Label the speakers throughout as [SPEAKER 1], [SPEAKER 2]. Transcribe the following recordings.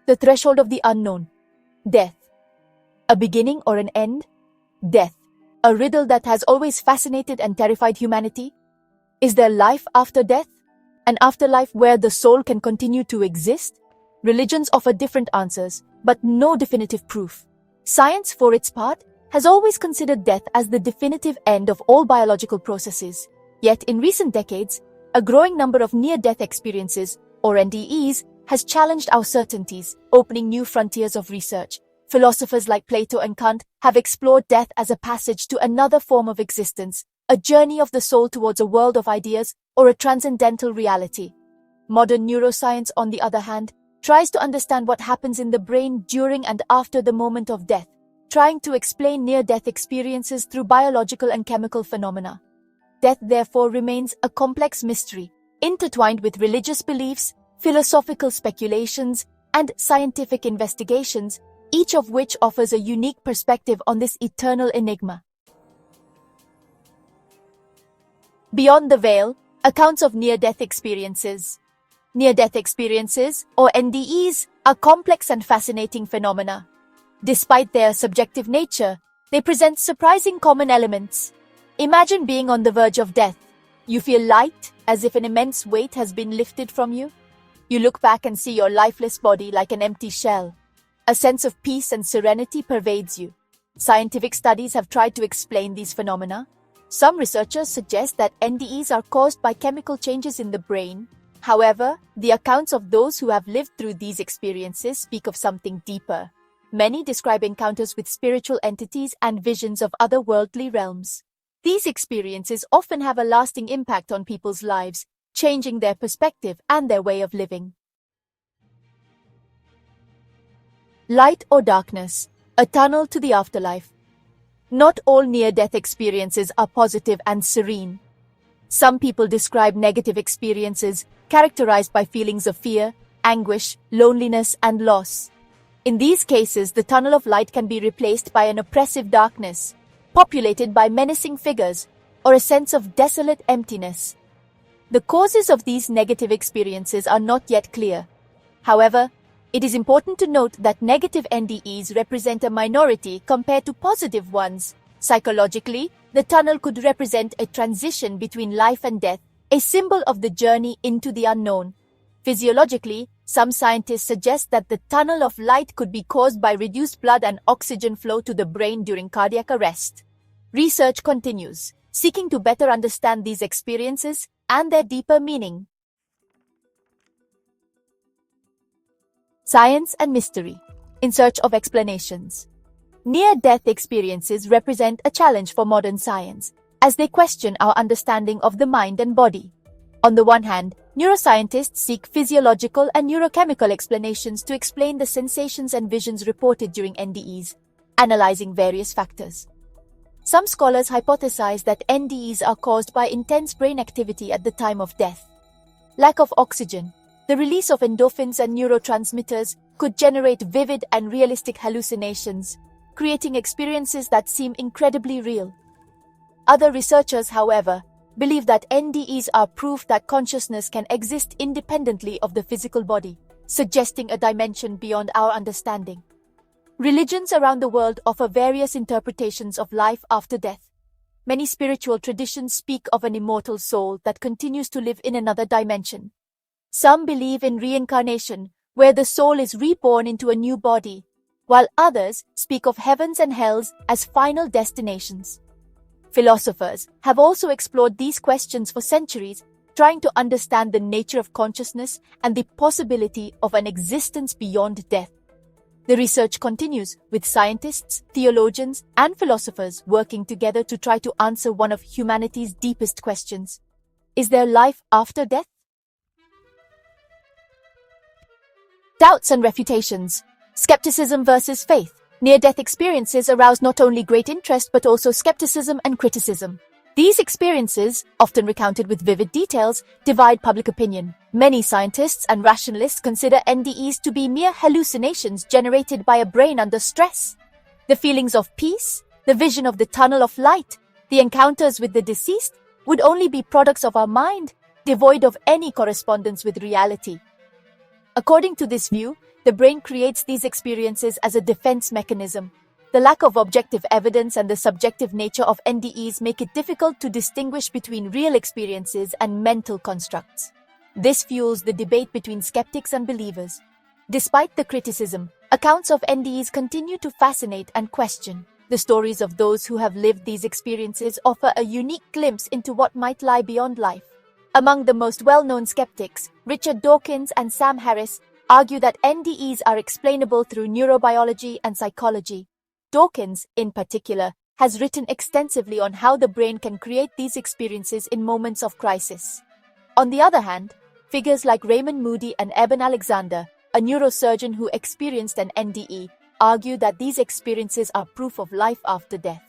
[SPEAKER 1] The threshold of the unknown. Death. A beginning or an end? Death. A riddle that has always fascinated and terrified humanity? Is there life after death? An afterlife where the soul can continue to exist? Religions offer different answers, but no definitive proof. Science, for its part, has always considered death as the definitive end of all biological processes. Yet, in recent decades, a growing number of near-death experiences, or NDEs, has challenged our certainties, opening new frontiers of research. Philosophers like Plato and Kant have explored death as a passage to another form of existence, a journey of the soul towards a world of ideas or a transcendental reality. Modern neuroscience, on the other hand, tries to understand what happens in the brain during and after the moment of death, trying to explain near-death experiences through biological and chemical phenomena. Death, therefore, remains a complex mystery, intertwined with religious beliefs, philosophical speculations, and scientific investigations, each of which offers a unique perspective on this eternal enigma. Beyond the veil, accounts of near-death experiences. Near-death experiences, or NDEs, are complex and fascinating phenomena. Despite their subjective nature, they present surprising common elements. Imagine being on the verge of death. You feel light, as if an immense weight has been lifted from you. You look back and see your lifeless body like an empty shell. A sense of peace and serenity pervades you. Scientific studies have tried to explain these phenomena. Some researchers suggest that NDEs are caused by chemical changes in the brain. However, the accounts of those who have lived through these experiences speak of something deeper. Many describe encounters with spiritual entities and visions of otherworldly realms. These experiences often have a lasting impact on people's lives, changing their perspective and their way of living. Light or darkness, a tunnel to the afterlife. Not all near-death experiences are positive and serene. Some people describe negative experiences characterized by feelings of fear, anguish, loneliness, and loss. In these cases, the tunnel of light can be replaced by an oppressive darkness, populated by menacing figures, or a sense of desolate emptiness. The causes of these negative experiences are not yet clear. However, it is important to note that negative NDEs represent a minority compared to positive ones. Psychologically, the tunnel could represent a transition between life and death, a symbol of the journey into the unknown. Physiologically, some scientists suggest that the tunnel of light could be caused by reduced blood and oxygen flow to the brain during cardiac arrest. Research continues, seeking to better understand these experiences and their deeper meaning. Science and mystery, in search of explanations. Near-death experiences represent a challenge for modern science, as they question our understanding of the mind and body. On the one hand, neuroscientists seek physiological and neurochemical explanations to explain the sensations and visions reported during NDEs, analyzing various factors. Some scholars hypothesize that NDEs are caused by intense brain activity at the time of death. Lack of oxygen, the release of endorphins and neurotransmitters could generate vivid and realistic hallucinations, creating experiences that seem incredibly real. Other researchers, however, believe that NDEs are proof that consciousness can exist independently of the physical body, suggesting a dimension beyond our understanding. Religions around the world offer various interpretations of life after death. Many spiritual traditions speak of an immortal soul that continues to live in another dimension. Some believe in reincarnation, where the soul is reborn into a new body, while others speak of heavens and hells as final destinations. Philosophers have also explored these questions for centuries, trying to understand the nature of consciousness and the possibility of an existence beyond death. The research continues, with scientists, theologians, and philosophers working together to try to answer one of humanity's deepest questions. Is there life after death? Doubts and refutations. Skepticism versus faith. Near-death experiences arouse not only great interest but also skepticism and criticism. These experiences, often recounted with vivid details, divide public opinion. Many scientists and rationalists consider NDEs to be mere hallucinations generated by a brain under stress. The feelings of peace, the vision of the tunnel of light, the encounters with the deceased would only be products of our mind, devoid of any correspondence with reality. According to this view, The brain creates these experiences as a defense mechanism. The lack of objective evidence and the subjective nature of NDEs make it difficult to distinguish between real experiences and mental constructs. This fuels the debate between skeptics and believers. Despite the criticism, accounts of NDEs continue to fascinate and question. The stories of those who have lived these experiences offer a unique glimpse into what might lie beyond life. Among the most well-known skeptics, Richard Dawkins and Sam Harris argue that NDEs are explainable through neurobiology and psychology. Dawkins, in particular, has written extensively on how the brain can create these experiences in moments of crisis. On the other hand, figures like Raymond Moody and Eben Alexander, a neurosurgeon who experienced an NDE, argue that these experiences are proof of life after death.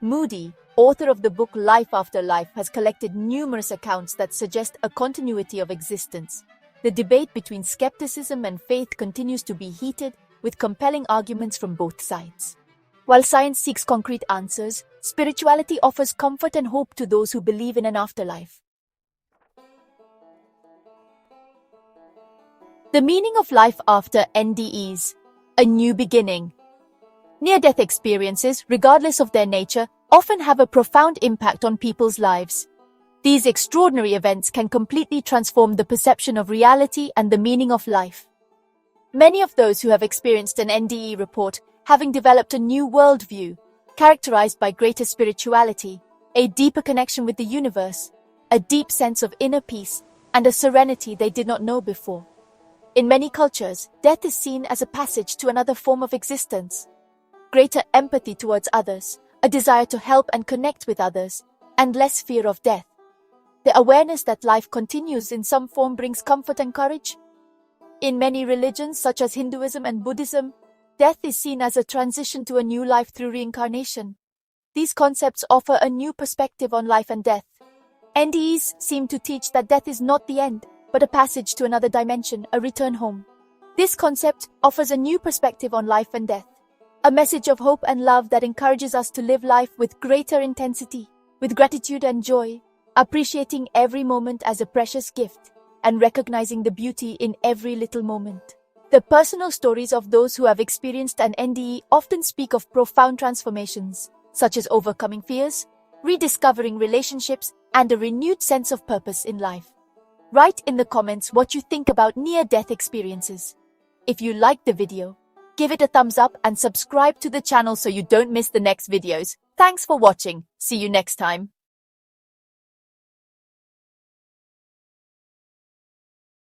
[SPEAKER 1] Moody, author of the book Life After Life, has collected numerous accounts that suggest a continuity of existence. The debate between skepticism and faith continues to be heated, with compelling arguments from both sides. While science seeks concrete answers, spirituality offers comfort and hope to those who believe in an afterlife. The meaning of life after NDEs: a new beginning. Near-death experiences, regardless of their nature, often have a profound impact on people's lives. These extraordinary events can completely transform the perception of reality and the meaning of life. Many of those who have experienced an NDE report having developed a new worldview, characterized by greater spirituality, a deeper connection with the universe, a deep sense of inner peace, and a serenity they did not know before. In many cultures, death is seen as a passage to another form of existence. Greater empathy towards others, a desire to help and connect with others, and less fear of death. The awareness that life continues in some form brings comfort and courage. In many religions, such as Hinduism and Buddhism, death is seen as a transition to a new life through reincarnation. These concepts offer a new perspective on life and death. NDEs seem to teach that death is not the end, but a passage to another dimension, a return home. This concept offers a new perspective on life and death, a message of hope and love that encourages us to live life with greater intensity, with gratitude and joy, appreciating every moment as a precious gift, and recognizing the beauty in every little moment. The personal stories of those who have experienced an NDE often speak of profound transformations, such as overcoming fears, rediscovering relationships, and a renewed sense of purpose in life. Write in the comments what you think about near-death experiences. If you liked the video, give it a thumbs up and subscribe to the channel so you don't miss the next videos. Thanks for watching. See you next time.